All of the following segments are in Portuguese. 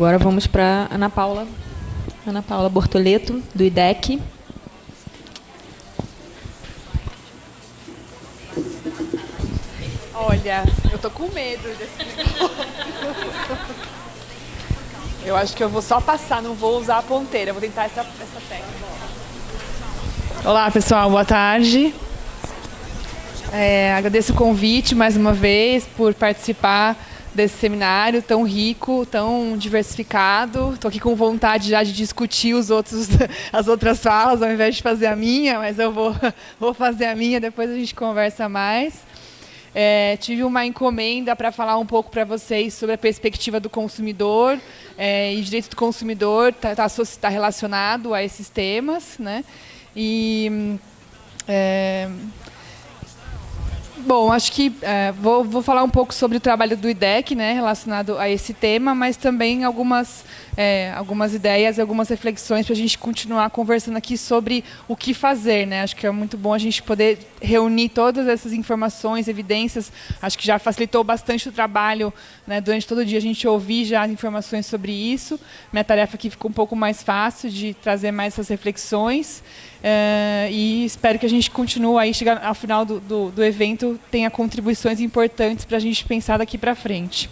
Agora vamos para Ana Paula Bortoleto, do IDEC. Olha, eu tô com medo desse negócio. Eu acho que eu vou só passar, não vou usar a ponteira. Vou tentar essa técnica. Olá, pessoal, boa tarde. Agradeço o convite mais uma vez por participar desse seminário tão rico, tão diversificado. Estou aqui com vontade já de discutir as outras falas, ao invés de fazer a minha, mas eu vou fazer a minha, depois a gente conversa mais. Tive uma encomenda para falar um pouco para vocês sobre a perspectiva do consumidor, e direito do consumidor está relacionado a esses temas, né? Bom, acho que vou falar um pouco sobre o trabalho do IDEC, né, relacionado a esse tema, mas também algumas ideias, algumas reflexões para a gente continuar conversando aqui sobre o que fazer, né? Acho que é muito bom a gente poder reunir todas essas informações, evidências. Acho que já facilitou bastante o trabalho, né? Durante todo o dia a gente ouvir já informações sobre isso. Minha tarefa aqui ficou um pouco mais fácil de trazer mais essas reflexões. E espero que a gente continue aí, chegar ao final do evento, tenha contribuições importantes para a gente pensar daqui para frente.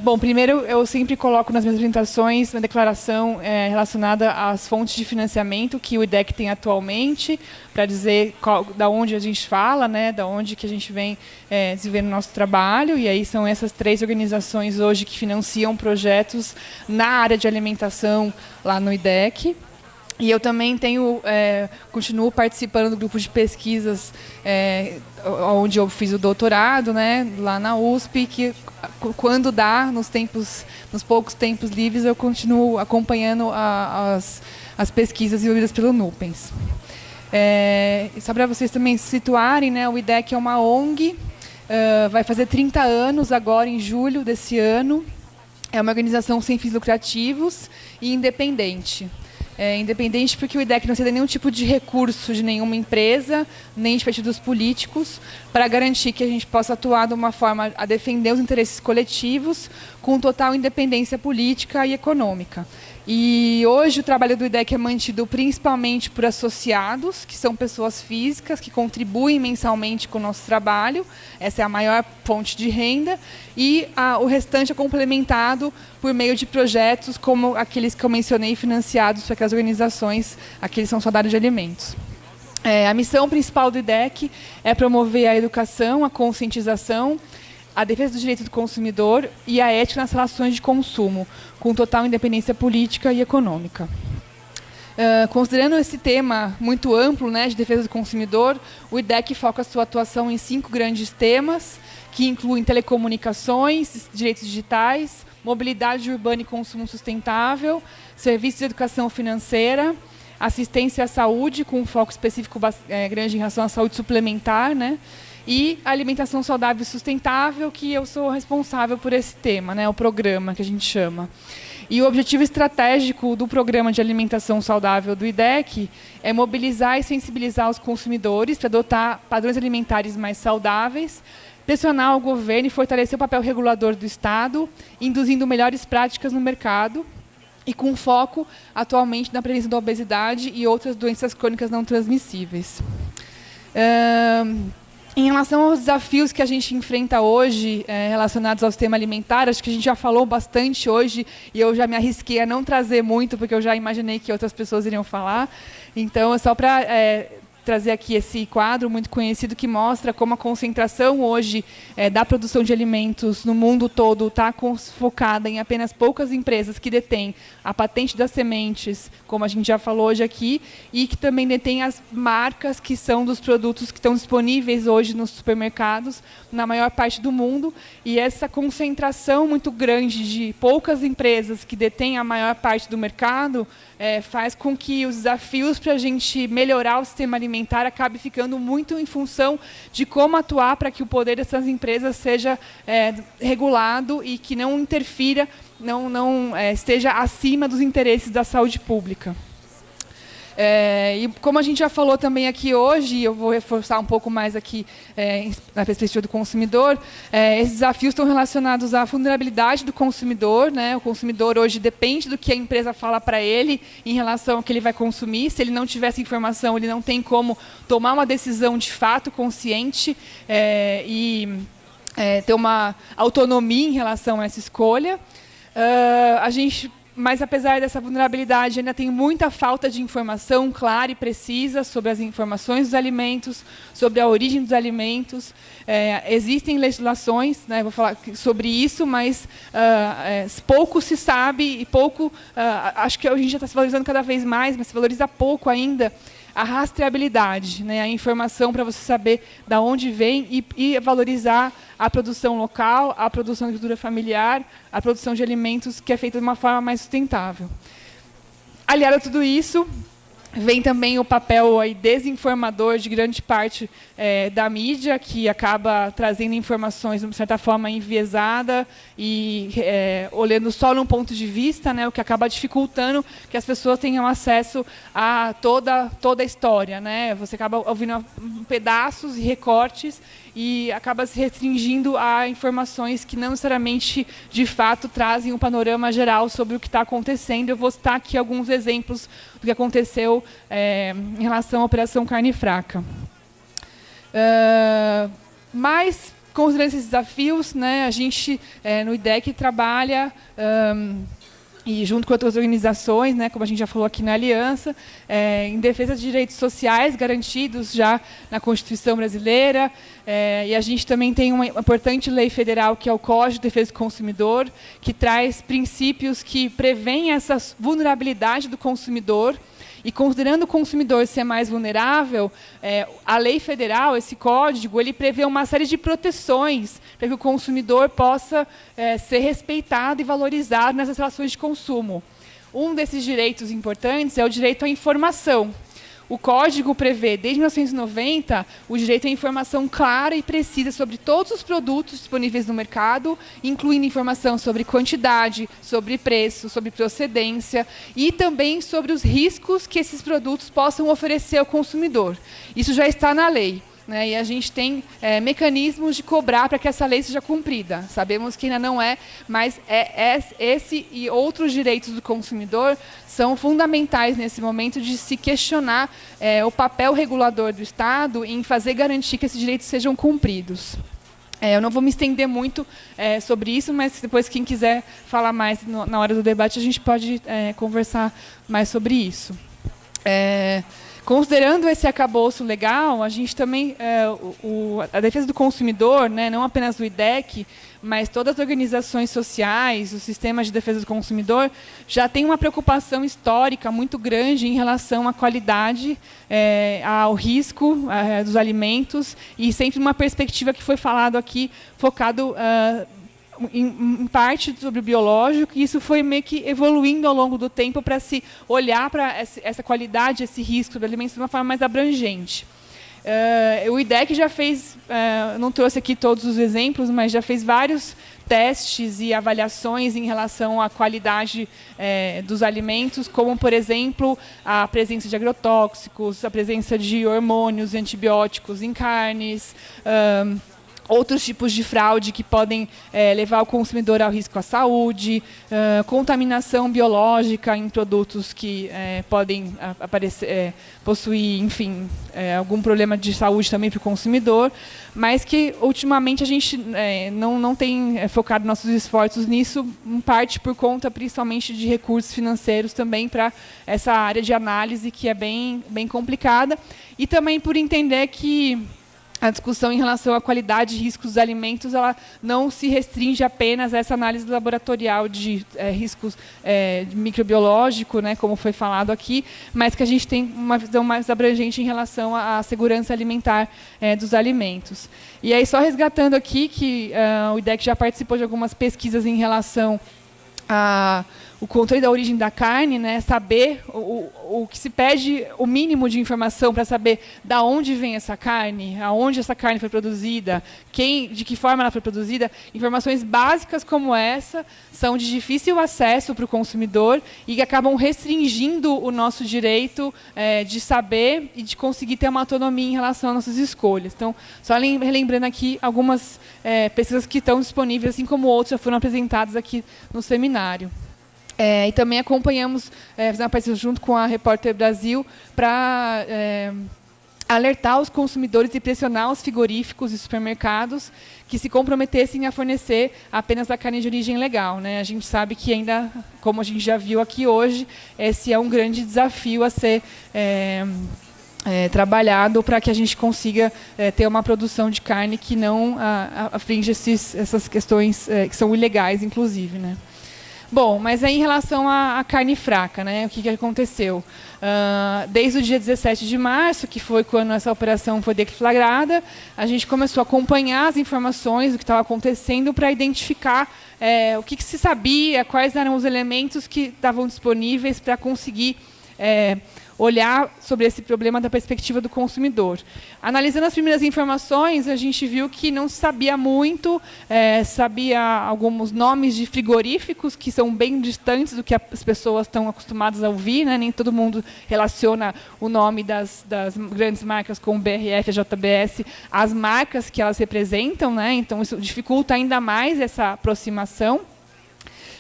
Bom, primeiro eu sempre coloco nas minhas apresentações uma declaração relacionada às fontes de financiamento que o IDEC tem atualmente, para dizer da onde a gente fala, né, da onde que a gente vem desenvolvendo o nosso trabalho, e aí são essas 3 organizações hoje que financiam projetos na área de alimentação lá no IDEC. E eu também continuo participando do grupo de pesquisas onde eu fiz o doutorado, né, lá na USP, que quando dá, nos poucos tempos livres, eu continuo acompanhando as pesquisas desenvolvidas pelo Nupens. Só para vocês também se situarem, né, o IDEC é uma ONG, vai fazer 30 anos agora, em julho desse ano. É uma organização sem fins lucrativos e independente. Independente porque o IDEC não cede nenhum tipo de recurso de nenhuma empresa, nem de partidos políticos, para garantir que a gente possa atuar de uma forma a defender os interesses coletivos com total independência política e econômica. E hoje o trabalho do IDEC é mantido principalmente por associados, que são pessoas físicas, que contribuem mensalmente com o nosso trabalho. Essa é a maior fonte de renda. E o restante é complementado por meio de projetos como aqueles que eu mencionei, financiados por aquelas organizações, aqueles são só da área de alimentos. A missão principal do IDEC é promover a educação, a conscientização, a defesa do direito do consumidor e a ética nas relações de consumo, com total independência política e econômica. Considerando esse tema muito amplo, né, de defesa do consumidor, o IDEC foca a sua atuação em 5 grandes temas, que incluem telecomunicações, direitos digitais, mobilidade urbana e consumo sustentável, serviços de educação financeira, assistência à saúde, com um foco específico grande em relação à saúde suplementar, né, e alimentação saudável e sustentável, que eu sou responsável por esse tema, né, o programa que a gente chama. E o objetivo estratégico do Programa de Alimentação Saudável do IDEC é mobilizar e sensibilizar os consumidores para adotar padrões alimentares mais saudáveis, pressionar o governo e fortalecer o papel regulador do Estado, induzindo melhores práticas no mercado e com foco, atualmente, na prevenção da obesidade e outras doenças crônicas não transmissíveis. Em relação aos desafios que a gente enfrenta hoje, relacionados ao sistema alimentar, acho que a gente já falou bastante hoje, e eu já me arrisquei a não trazer muito, porque eu já imaginei que outras pessoas iriam falar. Então, é só para trazer aqui esse quadro muito conhecido que mostra como a concentração hoje da produção de alimentos no mundo todo está focada em apenas poucas empresas que detêm a patente das sementes, como a gente já falou hoje aqui, e que também detêm as marcas que são dos produtos que estão disponíveis hoje nos supermercados, na maior parte do mundo. E essa concentração muito grande de poucas empresas que detêm a maior parte do mercado faz com que os desafios para a gente melhorar o sistema alimentar acabe ficando muito em função de como atuar para que o poder dessas empresas seja regulado e que não interfira, não esteja acima dos interesses da saúde pública. E como a gente já falou também aqui hoje, eu vou reforçar um pouco mais aqui na perspectiva do consumidor, esses desafios estão relacionados à vulnerabilidade do consumidor, né? O consumidor hoje depende do que a empresa fala para ele em relação ao que ele vai consumir. Se ele não tiver essa informação, ele não tem como tomar uma decisão de fato consciente ter uma autonomia em relação a essa escolha. Mas, apesar dessa vulnerabilidade, ainda tem muita falta de informação clara e precisa sobre as informações dos alimentos, sobre a origem dos alimentos. Existem legislações, né, vou falar sobre isso, mas pouco se sabe e pouco... acho que a gente já está se valorizando cada vez mais, mas se valoriza pouco ainda a rastreabilidade, né, a informação para você saber de onde vem e valorizar a produção local, a produção de agricultura familiar, a produção de alimentos que é feita de uma forma mais sustentável. Aliado a tudo isso, vem também o papel aí desinformador de grande parte da mídia, que acaba trazendo informações, de certa forma, enviesada e olhando só num ponto de vista, né, o que acaba dificultando que as pessoas tenham acesso a toda a história, né? Você acaba ouvindo pedaços e recortes e acaba se restringindo a informações que não necessariamente, de fato, trazem um panorama geral sobre o que está acontecendo. Eu vou citar aqui alguns exemplos do que aconteceu em relação à Operação Carne Fraca. Mas, considerando esses desafios, né, a gente, no IDEC, trabalha... e junto com outras organizações, né, como a gente já falou aqui na Aliança, em defesa de direitos sociais garantidos já na Constituição brasileira, e a gente também tem uma importante lei federal, que é o Código de Defesa do Consumidor, que traz princípios que prevêem essa vulnerabilidade do consumidor. E considerando o consumidor ser mais vulnerável, a lei federal, esse código, ele prevê uma série de proteções para que o consumidor possa ser respeitado e valorizado nessas relações de consumo. Um desses direitos importantes é o direito à informação. O Código prevê, desde 1990, o direito à informação clara e precisa sobre todos os produtos disponíveis no mercado, incluindo informação sobre quantidade, sobre preço, sobre procedência e também sobre os riscos que esses produtos possam oferecer ao consumidor. Isso já está na lei, né? E a gente tem mecanismos de cobrar para que essa lei seja cumprida. Sabemos que ainda não é, mas esse e outros direitos do consumidor são fundamentais nesse momento de se questionar o papel regulador do Estado em fazer garantir que esses direitos sejam cumpridos. Eu não vou me estender muito sobre isso, mas depois quem quiser falar mais na hora do debate, a gente pode conversar mais sobre isso. Considerando esse arcabouço legal, a gente também, a defesa do consumidor, né, não apenas do IDEC, mas todas as organizações sociais, o sistema de defesa do consumidor, já tem uma preocupação histórica muito grande em relação à qualidade, ao risco dos alimentos, e sempre uma perspectiva que foi falado aqui, focado em parte sobre o biológico, e isso foi meio que evoluindo ao longo do tempo para se olhar para essa qualidade, esse risco do alimento de uma forma mais abrangente. O IDEC já fez, não trouxe aqui todos os exemplos, mas já fez vários testes e avaliações em relação à qualidade dos alimentos, como, por exemplo, a presença de agrotóxicos, a presença de hormônios e antibióticos em carnes, outros tipos de fraude que podem levar o consumidor ao risco à saúde, contaminação biológica em produtos que podem possuir, enfim, algum problema de saúde também para o consumidor, mas que, ultimamente, a gente não tem focado nossos esforços nisso, em parte por conta, principalmente, de recursos financeiros também para essa área de análise, que é bem complicada, e também por entender que a discussão em relação à qualidade e riscos dos alimentos, ela não se restringe apenas a essa análise laboratorial de riscos de microbiológico, né, como foi falado aqui, mas que a gente tem uma visão mais abrangente em relação à segurança alimentar dos alimentos. E aí, só resgatando aqui que o IDEC já participou de algumas pesquisas em relação o controle da origem da carne, né, saber o que se pede, o mínimo de informação para saber da onde vem essa carne, aonde essa carne foi produzida, de que forma ela foi produzida. Informações básicas como essa são de difícil acesso para o consumidor e que acabam restringindo o nosso direito de saber e de conseguir ter uma autonomia em relação às nossas escolhas. Então, só relembrando aqui algumas pesquisas que estão disponíveis, assim como outras já foram apresentadas aqui no seminário. E também acompanhamos, fizemos uma pesquisa junto com a Repórter Brasil para alertar os consumidores e pressionar os frigoríficos e supermercados que se comprometessem a fornecer apenas a carne de origem legal, né? A gente sabe que ainda, como a gente já viu aqui hoje, esse é um grande desafio a ser trabalhado para que a gente consiga ter uma produção de carne que não aflige essas questões que são ilegais, inclusive, né? Bom, mas aí em relação à carne fraca, né, o que aconteceu? Desde o dia 17 de março, que foi quando essa operação foi deflagrada, a gente começou a acompanhar as informações do que estava acontecendo para identificar o que se sabia, quais eram os elementos que estavam disponíveis para conseguir olhar sobre esse problema da perspectiva do consumidor. Analisando as primeiras informações, a gente viu que não se sabia muito, sabia alguns nomes de frigoríficos que são bem distantes do que as pessoas estão acostumadas a ouvir, né? Nem todo mundo relaciona o nome das grandes marcas como BRF, a JBS, às marcas que elas representam, né? Então isso dificulta ainda mais essa aproximação.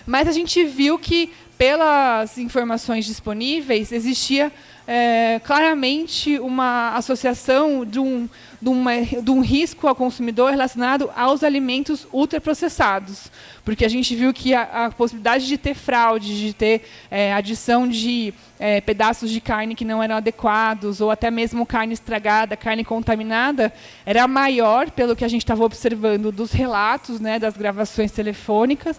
Mas a gente viu que, pelas informações disponíveis, existia claramente uma associação de um risco ao consumidor relacionado aos alimentos ultraprocessados. Porque a gente viu que a possibilidade de ter fraude, de ter adição de pedaços de carne que não eram adequados, ou até mesmo carne estragada, carne contaminada, era maior, pelo que a gente estava observando dos relatos, né, das gravações telefônicas,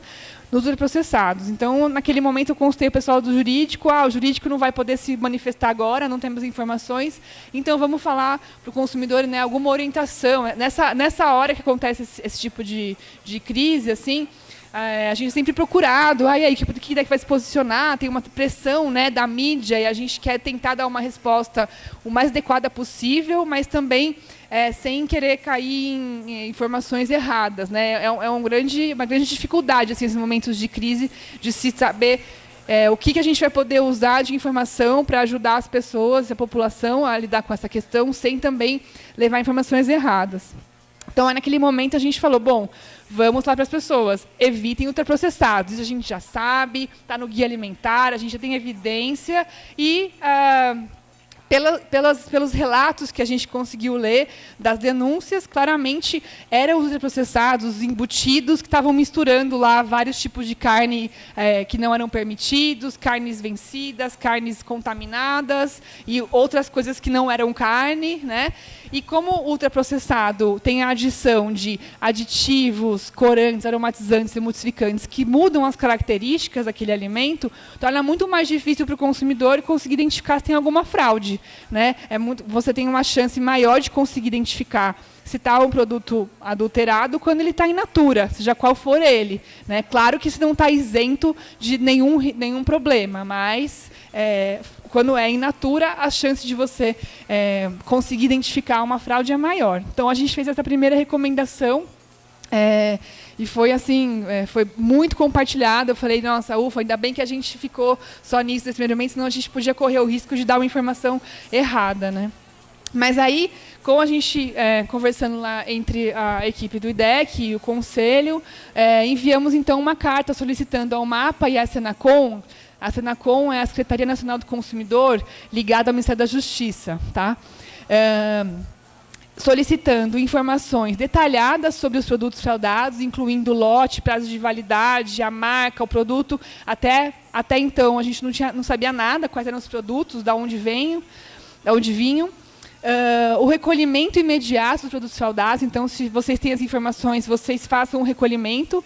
nos ultraprocessados. Então, naquele momento, eu consultei o pessoal do jurídico. O jurídico não vai poder se manifestar agora, não temos informações. Então, vamos falar para o consumidor, né, alguma orientação. Nessa hora que acontece esse tipo de crise, assim, a gente sempre procurado, aí, que vai se posicionar, tem uma pressão, né, da mídia, e a gente quer tentar dar uma resposta o mais adequada possível, mas também sem querer cair em informações erradas, né? É uma grande dificuldade, assim, nesses momentos de crise, de se saber o que a gente vai poder usar de informação para ajudar as pessoas, a população, a lidar com essa questão, sem também levar informações erradas. Então, naquele momento, a gente falou, bom, vamos lá para as pessoas, evitem ultraprocessados. Isso a gente já sabe, está no guia alimentar, a gente já tem evidência e... Pelos relatos que a gente conseguiu ler das denúncias, claramente eram os ultraprocessados, os embutidos, que estavam misturando lá vários tipos de carne que não eram permitidos, carnes vencidas, carnes contaminadas e outras coisas que não eram carne, né? E como o ultraprocessado tem a adição de aditivos, corantes, aromatizantes, emulsificantes que mudam as características daquele alimento, torna muito mais difícil para o consumidor conseguir identificar se tem alguma fraude, né? Você tem uma chance maior de conseguir identificar se está um produto adulterado quando ele está in natura, seja qual for ele, né? Claro que isso não está isento de nenhum problema, mas quando é in natura, a chance de você conseguir identificar uma fraude é maior. Então, a gente fez essa primeira recomendação e foi assim, foi muito compartilhado. Eu falei, nossa, ufa, ainda bem que a gente ficou só nisso nesse primeiro momento, senão a gente podia correr o risco de dar uma informação errada, né? Mas aí, com a gente conversando lá entre a equipe do IDEC e o Conselho, enviamos então uma carta solicitando ao MAPA e à Senacom. A Senacom é a Secretaria Nacional do Consumidor, ligada ao Ministério da Justiça, tá? Solicitando informações detalhadas sobre os produtos fraudados, incluindo lote, prazo de validade, a marca, o produto. Até então, a gente não sabia nada, quais eram os produtos, de onde vinham. O recolhimento imediato dos produtos fraudados. Então, se vocês têm as informações, vocês façam o recolhimento.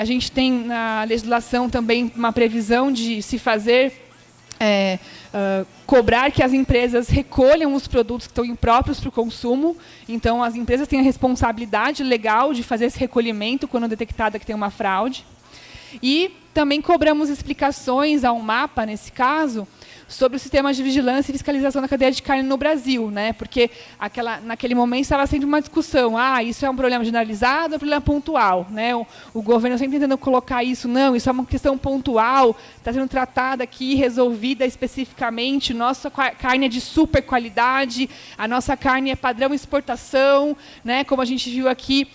A gente tem na legislação também uma previsão de se fazer, cobrar que as empresas recolham os produtos que estão impróprios para o consumo. Então, as empresas têm a responsabilidade legal de fazer esse recolhimento quando detectada que tem uma fraude. E também cobramos explicações ao MAPA, nesse caso, sobre o sistema de vigilância e fiscalização da cadeia de carne no Brasil, né? Porque naquele momento estava sempre uma discussão, isso é um problema generalizado ou um problema pontual, né? O governo sempre tentando colocar isso, não, isso é uma questão pontual, está sendo tratada aqui, resolvida especificamente, nossa carne é de super qualidade, a nossa carne é padrão exportação, né? Como a gente viu aqui,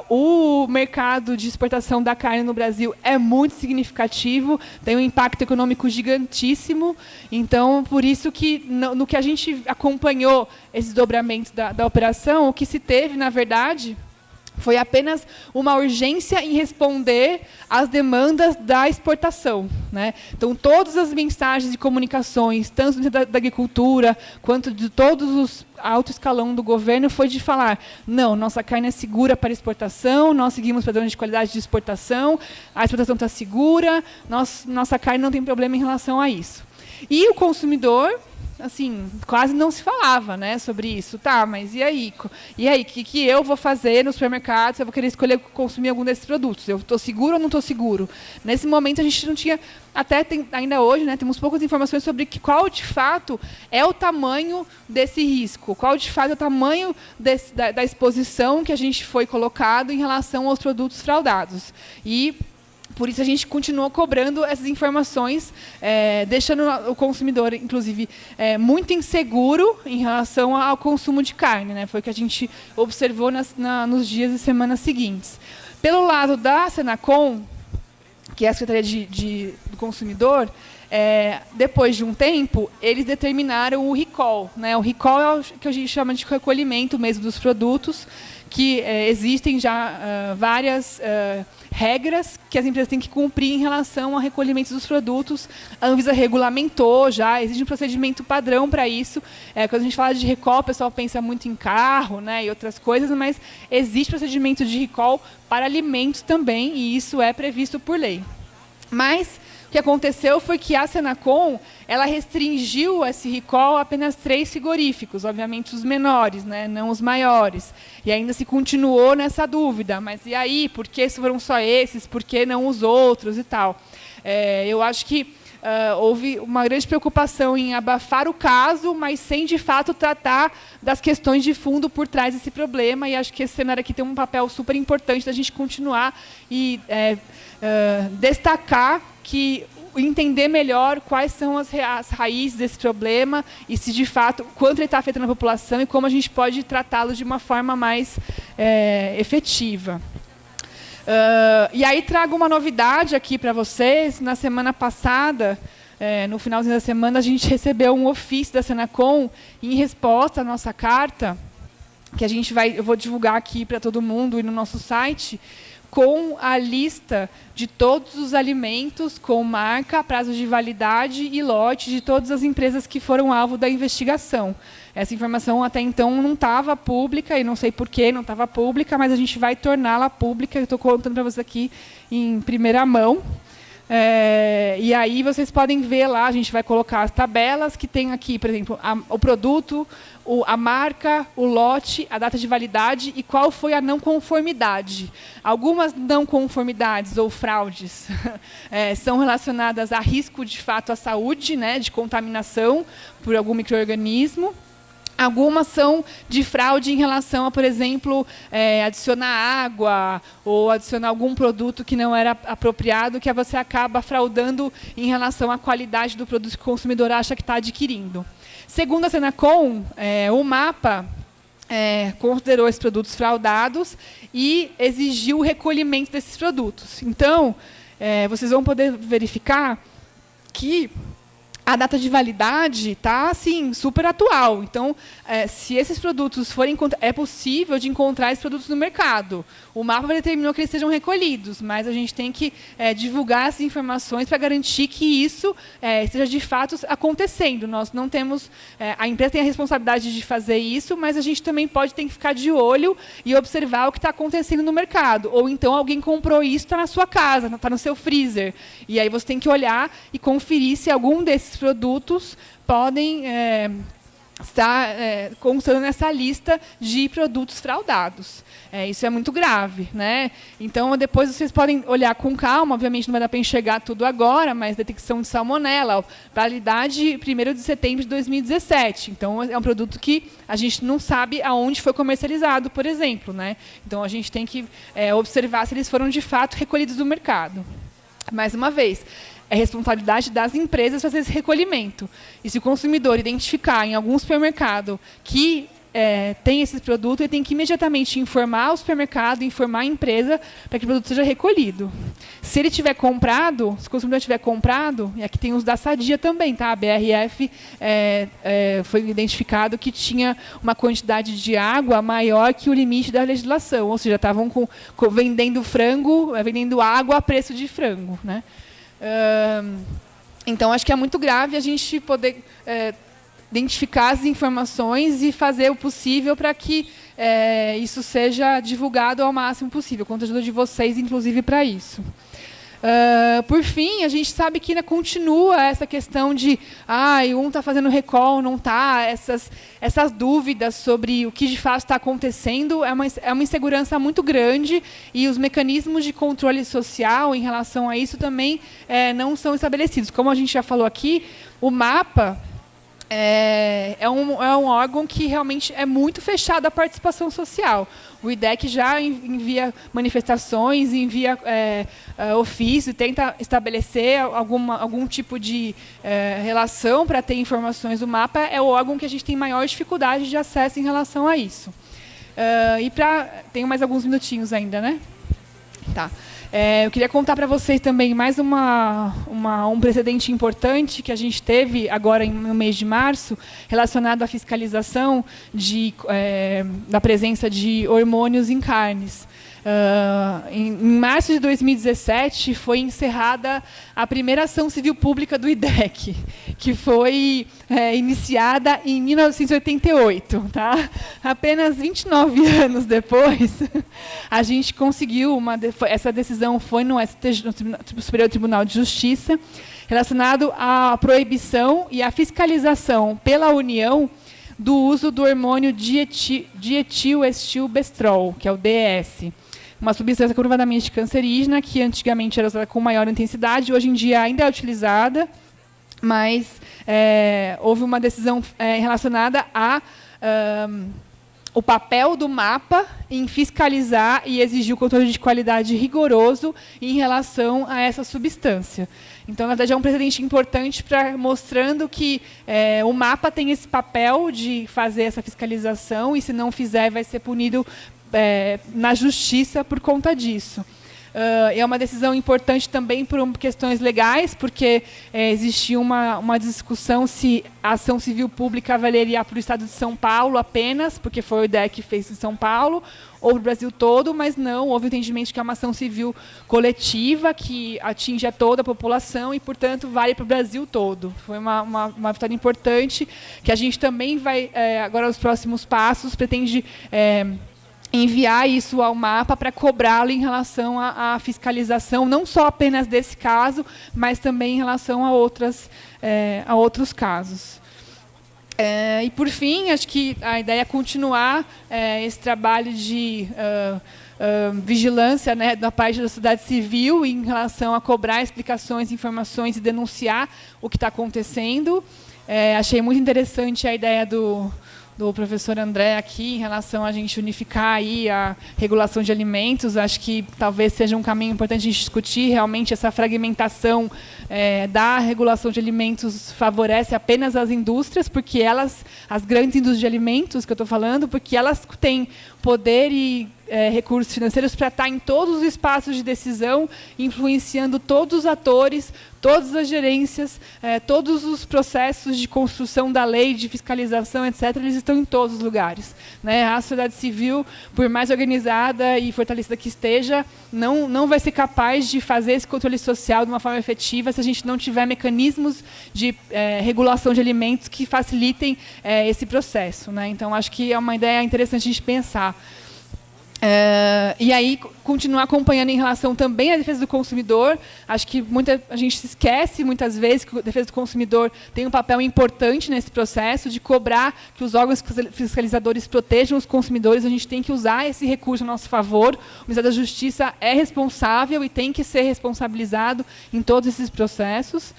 o mercado de exportação da carne no Brasil é muito significativo, tem um impacto econômico gigantíssimo. Então, por isso que, no que a gente acompanhou esses dobramentos da operação, o que se teve, na verdade, foi apenas uma urgência em responder às demandas da exportação, né? Então, todas as mensagens e comunicações, tanto da agricultura, quanto de todos os alto escalão do governo, foi de falar, não, nossa carne é segura para exportação, nós seguimos padrões de qualidade de exportação, a exportação está segura, nossa carne não tem problema em relação a isso. E o consumidor, assim, quase não se falava, né, sobre isso. Tá, mas e aí? E aí, o que eu vou fazer no supermercado se eu vou querer escolher consumir algum desses produtos? Eu estou seguro ou não estou seguro? Nesse momento, a gente não tinha, ainda hoje, né, temos poucas informações sobre qual, de fato, é o tamanho desse risco, qual, de fato, é o tamanho da exposição que a gente foi colocado em relação aos produtos fraudados. E por isso, a gente continuou cobrando essas informações, deixando o consumidor, inclusive, muito inseguro em relação ao consumo de carne, né? Foi o que a gente observou nos dias e semanas seguintes. Pelo lado da Senacom, que é a Secretaria do Consumidor, depois de um tempo, eles determinaram o recall, né? O recall é o que a gente chama de recolhimento mesmo dos produtos, que existem já várias regras que as empresas têm que cumprir em relação ao recolhimento dos produtos. A Anvisa regulamentou já, existe um procedimento padrão para isso. Quando a gente fala de recall, o pessoal pensa muito em carro, né, e outras coisas, mas existe procedimento de recall para alimentos também, e isso é previsto por lei. Mas o que aconteceu foi que a Senacom, ela restringiu esse recall a apenas 3 frigoríficos, obviamente os menores, né, não os maiores. E ainda se continuou nessa dúvida, mas e aí, por que foram só esses, por que não os outros e tal? Eu acho que houve uma grande preocupação em abafar o caso, mas sem, de fato, tratar das questões de fundo por trás desse problema, e acho que esse cenário aqui tem um papel super importante da gente continuar e destacar que entender melhor quais são as raízes desse problema e se, de fato, quanto ele está afetando a população e como a gente pode tratá-lo de uma forma mais efetiva. E aí trago uma novidade aqui para vocês. Na semana passada, no finalzinho da semana, a gente recebeu um ofício da Senacom em resposta à nossa carta, que eu vou divulgar aqui para todo mundo e no nosso site, com a lista de todos os alimentos com marca, prazo de validade e lote de todas as empresas que foram alvo da investigação. Essa informação até então não estava pública, e não sei por que não estava pública, mas a gente vai torná-la pública. Eu estou contando para vocês aqui em primeira mão. E aí vocês podem ver lá, a gente vai colocar as tabelas que tem aqui, por exemplo, o produto, a marca, o lote, a data de validade e qual foi a não conformidade. Algumas não conformidades ou fraudes são relacionadas a risco, de fato, à saúde, né, de contaminação por algum micro-organismo. Algumas são de fraude em relação a, por exemplo, adicionar água ou adicionar algum produto que não era apropriado, que você acaba fraudando em relação à qualidade do produto que o consumidor acha que está adquirindo. Segundo a Senacom, o MAPA considerou esses produtos fraudados e exigiu o recolhimento desses produtos. Então, vocês vão poder verificar que a data de validade está, assim, super atual. Então, se esses produtos forem... É possível de encontrar esses produtos no mercado. O MAPA determinou que eles sejam recolhidos, mas a gente tem que divulgar essas informações para garantir que isso esteja, de fato, acontecendo. Nós não temos... a empresa tem a responsabilidade de fazer isso, mas a gente também ter que ficar de olho e observar o que está acontecendo no mercado. Ou então alguém comprou isso, está na sua casa, está no seu freezer. E aí você tem que olhar e conferir se algum desses produtos podem está constando nessa lista de produtos fraudados. Isso é muito grave, né? Então, depois vocês podem olhar com calma, obviamente não vai dar para enxergar tudo agora, mas detecção de salmonela, validade 1º de setembro de 2017. Então, é um produto que a gente não sabe aonde foi comercializado, por exemplo, né? Então, a gente tem que observar se eles foram, de fato, recolhidos do mercado. Mais uma vez, é responsabilidade das empresas fazer esse recolhimento. E se o consumidor identificar em algum supermercado que tem esse produto, ele tem que imediatamente informar o supermercado, informar a empresa para que o produto seja recolhido. Se ele tiver comprado, se o consumidor tiver comprado, e aqui tem os da Sadia também, tá? A BRF foi identificado que tinha uma quantidade de água maior que o limite da legislação, ou seja, estavam vendendo frango, vendendo água a preço de frango, né? Então, acho que é muito grave a gente poder identificar as informações e fazer o possível para que isso seja divulgado ao máximo possível. Conto ajuda de vocês, inclusive, para isso. Por fim, a gente sabe que ainda continua essa questão de um está fazendo recall, não está, essas dúvidas sobre o que de fato está acontecendo, é uma insegurança muito grande e os mecanismos de controle social em relação a isso também não são estabelecidos. Como a gente já falou aqui, o MAPA é um órgão que realmente é muito fechado à participação social. O IDEC já envia manifestações, envia ofício, tenta estabelecer algum tipo de relação para ter informações. O MAPA é o órgão que a gente tem maior dificuldade de acesso em relação a isso. Tenho mais alguns minutinhos ainda, né? Tá. Eu queria contar para vocês também mais um precedente importante que a gente teve agora no mês de março, relacionado à fiscalização da presença de hormônios em carnes. Em março de 2017, foi encerrada a primeira ação civil pública do IDEC, que foi iniciada em 1988. Tá? Apenas 29 anos depois, a gente conseguiu, essa decisão foi no Superior Tribunal de Justiça, relacionado à proibição e à fiscalização pela União do uso do hormônio dietilestilbestrol, que é o DES. Uma substância comprovadamente cancerígena, que antigamente era usada com maior intensidade, hoje em dia ainda é utilizada, mas houve uma decisão relacionada ao papel do MAPA em fiscalizar e exigir o controle de qualidade rigoroso em relação a essa substância. Então, na verdade, é um precedente importante mostrando que o MAPA tem esse papel de fazer essa fiscalização e, se não fizer, vai ser punido na justiça por conta disso. É uma decisão importante também por questões legais, porque existia uma discussão se a ação civil pública valeria para o Estado de São Paulo apenas, porque foi o IDEC que fez em São Paulo, ou para o Brasil todo, mas não, houve o entendimento de que é uma ação civil coletiva, que atinge a toda a população e, portanto, vale para o Brasil todo. Foi uma vitória importante, que a gente também vai, agora, nos próximos passos, pretende enviar isso ao MAPA para cobrá-lo em relação à fiscalização, não só apenas desse caso, mas também em relação a outros casos. E, por fim, acho que a ideia é continuar esse trabalho de vigilância, né, da parte da sociedade civil em relação a cobrar explicações, informações e denunciar o que está acontecendo. Achei muito interessante a ideia do professor André aqui, em relação a gente unificar aí a regulação de alimentos. Acho que talvez seja um caminho importante a gente discutir. Realmente, essa fragmentação da regulação de alimentos favorece apenas as indústrias, porque as grandes indústrias de alimentos que eu estou falando, porque elas têm poder e recursos financeiros para estar em todos os espaços de decisão, influenciando todos os atores, todas as gerências, todos os processos de construção da lei, de fiscalização, etc., eles estão em todos os lugares. Né? A sociedade civil, por mais organizada e fortalecida que esteja, não vai ser capaz de fazer esse controle social de uma forma efetiva se a gente não tiver mecanismos de regulação de alimentos que facilitem esse processo. Né? Então, acho que é uma ideia interessante a gente pensar. E aí, continuar acompanhando em relação também à defesa do consumidor. Acho que a gente se esquece, muitas vezes, que a defesa do consumidor tem um papel importante nesse processo de cobrar que os órgãos fiscalizadores protejam os consumidores. A gente tem que usar esse recurso a nosso favor. O Ministério da Justiça é responsável e tem que ser responsabilizado em todos esses processos.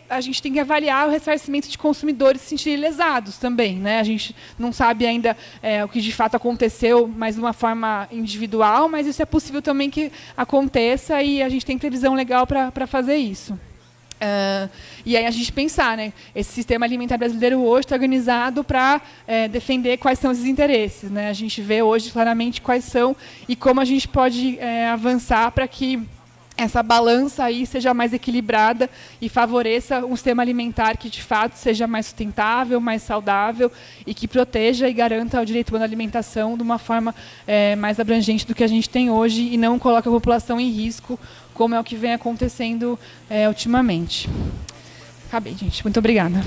A gente tem que avaliar o ressarcimento de consumidores se sentirem lesados também, né? A gente não sabe ainda o que de fato aconteceu, mas de uma forma individual, mas isso é possível também que aconteça e a gente tem previsão legal para fazer isso. E aí a gente pensar, né? Esse sistema alimentar brasileiro hoje está organizado para defender quais são esses interesses, né? A gente vê hoje claramente quais são e como a gente pode avançar para que essa balança aí seja mais equilibrada e favoreça um sistema alimentar que, de fato, seja mais sustentável, mais saudável e que proteja e garanta o direito humano à alimentação de uma forma mais abrangente do que a gente tem hoje e não coloque a população em risco, como é o que vem acontecendo ultimamente. Acabei, gente. Muito obrigada.